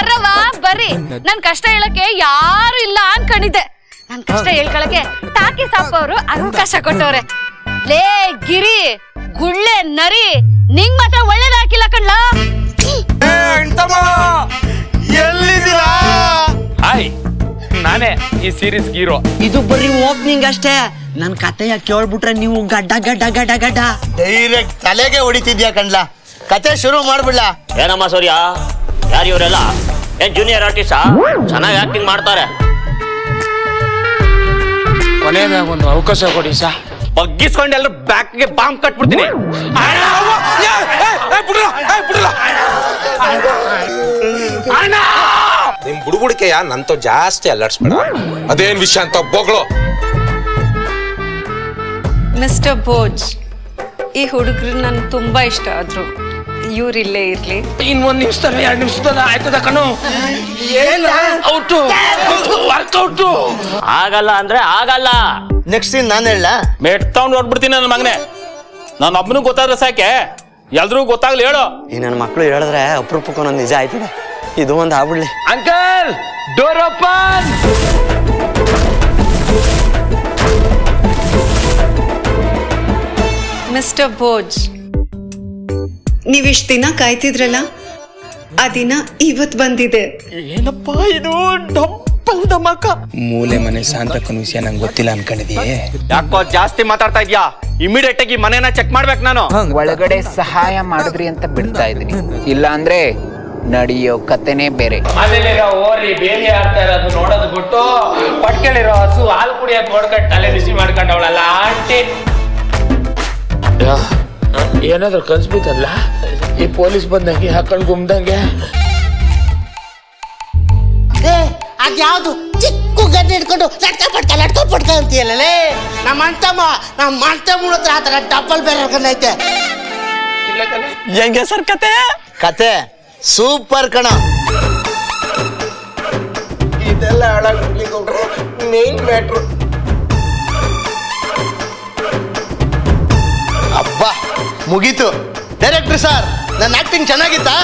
ಬರ್ರವ ಬರ್ರಿ. ನನ್ ಕಷ್ಟ ಹೇಳಕ್ಕೆ ಯಾರು ಇಲ್ಲ ಅನ್ಕೊಂಡಿದ್ದೆ. ನನ್ ಕಷ್ಟ ಹೇಳ್ಕೊಳಕ್ಕೆ ಟಾಕಿ ಸಾಪ್ ಅವರು ಅವಕಾಶ ಕೊಟ್ಟವ್ರೆ. ಲೇ ಗಿರಿ ಗುಳ್ಳೆ ನರಿ ನಿಂಗ್ ಮಾತ್ರ ಒಳ್ಳೇದ್ ಹಾಕಿಲ್ಲ ಕಣ್ಲಾ. ಎಲ್ಲಿದ್ದೀರಾ? ಹಾಯ್, ನಾನೇ ಈ ಸೀರೀಸ್ ಹೀರೋ. ಇದು ಬರೀ ಓಪನಿಂಗ್ ಅಷ್ಟೇ. ನನ್ ಕತೆಯ ಕೇಳ್ಬಿಟ್ರೆ ನೀವು ಗಡ್ಡ ಗಡ್ಡ ಗಡ್ಡ ಗಡ್ಡ ಡೈರೆಕ್ಟ್ ತಲೆಗೆ ಹೊಡಿತಿದ್ಯಾ ಕಣ್ಲಾ. ಕತೆ ಶುರು ಮಾಡ್ಬಿಡ್ಲಾ? ಏನಮ್ಮ ಸೂರ್ಯ, ಯಾರು ಇವರೆಲ್ಲ? ಏನ್ ಜೂನಿಯರ್ ಆರ್ಟಿಸ್ಟಾ? ಚೆನ್ನಾಗಿ ಆಕ್ಟಿಂಗ್ ಮಾಡ್ತಾರೆ. ಕೊನೆಯದಾಗ ಒಂದು ಅವಕಾಶ ಕೊಡಿ ಸಾ. ಬಗ್ಗಿಸ್ಕೊಂಡು ಎಲ್ಲರೂ ಬ್ಯಾಕ್ಗೆ ಬಾಂಬ್ ಕಟ್ಬಿಡ್ತೀನಿ. ನಿಮ್ ಬುಡುಬುಡಿಕೆಯ ನಂತ ಜಾಸ್ತಿ ಅಲ್ಲಾಡ್ಸ್ಬೇಡ. ಅದೇನ್ ವಿಷಯ ಅಂತ ಬೋಗ್ಳು. ಮಿಸ್ಟರ್ ಭೋಜ್, ಈ ಹುಡುಗರು ನನ್ಗೆ ತುಂಬಾ ಇಷ್ಟ ಆದ್ರು. ಇವ್ರಿಲ್ಲೇ ಇರ್ಲಿ. ಇನ್ನೊಂದ್ ನಿಮಿಷದಲ್ಲಿ 2 ನಿಮಿಷದಲ್ಲಿ ಆಯ್ತದ ಕಣು. Out workout. ಆಗಲ್ಲ ಅಂದ್ರೆ ಆಗಲ್ಲ. ನೆಕ್ಸ್ಟ್ ಸೀನ್ ನಾನು ಹೇಳ. ಮೆಟ್ ತಗೊಂಡು ಹೊಡ್ಬಿಡ್ತೀನಿ ನನ್ನ ಮಗನೇ. ನನ್ನ ಒಬ್ಬನಿಗೆ ಗೊತ್ತಾದ್ರೆ ಸಾಕೆ, ಎಲ್ರಿಗೂ ಗೊತ್ತಾಗ್ಲಿ ಹೇಳು. ಈ ನನ್ನ ಮಕ್ಕಳು ಹೇಳಿದ್ರೆ ಅಪರೂಪಕ್ಕೊಂದೊಂದು ನಿಜ ಆಯ್ತದೆ. ಇದು ಒಂದು ಆಗ್ಬಿಡ್ಲಿ. Uncle, door open. Mister Bhoj, ನೀವಿಷ್ಟು ದಿನ ಕಾಯ್ತಿದ್ರಲ್ಲ, ಆ ದಿನ ಇವತ್ ಬಂದಿದೆ. ಏನಪ್ಪಾ ಇದು ಡಬ್ಬಲ್ ಧಮಾಕ. ಮೂಲೆ ಮನೆ ಶಾಂತಕ್ಕನ ವಿಷಯ ನಂಗೆ ಗೊತ್ತಿಲ್ಲ ಅನ್ಕೊಂಡಿದೀಯೇ. ಯಾಕೋ ಜಾಸ್ತಿ ಮಾತಾಡ್ತಾ ಇದ್ಯಾ? ಇಮಿಡಿಯೇಟ್ ಆಗಿ ಮನೇನ ಚೆಕ್ ಮಾಡ್ಬೇಕು ನಾನು. ಒಳಗಡೆ ಸಹಾಯ ಮಾಡಿದ್ರಿ ಅಂತ ಬಿಡ್ತಾ ಇದೀನಿ, ಇಲ್ಲ ಅಂದ್ರೆ ನಡೆಯೋ ಕತೆನೇ ಬೇರೆ. ಮನೇಲಿರೋ ಓರಿ ಬೇಲಿ ಆಡ್ತಾ ಇರೋದು ನೋಡೋದು ಬಿಟ್ಟು ಪಟ್ಕೇಳಿರೋ ಹಸು ಹಾಲು ಕುಡಿಯೋದ್ ನೋಡ್ಕೊಂಡು ತಲೆ ಬಿಸಿ ಮಾಡ್ಕೊಂಡವಳಲ್ಲ ಆಂಟಿ. ಏನಾದ್ರು ಕನ್ಸ್ಬಿತ್ತಲ್ಲ ಈ ಪೊಲೀಸ್ ಬಂದಂಗೆ ಹಾಕೊಂಡು ಗುಮ್ದಂಗೆ. ಅದ್ಯಾವ್ದು ಚಿಕ್ಕ ಗಡ್ಡೆ ಹಿಡ್ಕೊಂಡು ಲಟ್ಕ ಪಟ್ಕ ಅಂತೀಯಲ್ಲೇ. ನಮ್ಮ ಮಂಟಮ್ಮ ಹತ್ರ ಆತರ ಡಬ್ಬಲ್ ಬೇರೆ ಹಿಡ್ಕೊಂಡೈತೆ. ಹೆಂಗೆ ಸರ್ ಕತೆ? ಕತೆ ಸೂಪರ್ ಕಣ. ಇದೆಲ್ಲ ಹಾಳಾಗ್ಬಿಡ್ಲಿಕ್ಕೆ ಮೇನ್ ಮ್ಯಾಟ್ರು. ಅಬ್ಬಾ ಮುಗೀತು. ಡೈರೆಕ್ಟರ್ ಸರ್, ನನ್ನ ಆಕ್ಟಿಂಗ್ ಚೆನ್ನಾಗಿತ್ತಾ?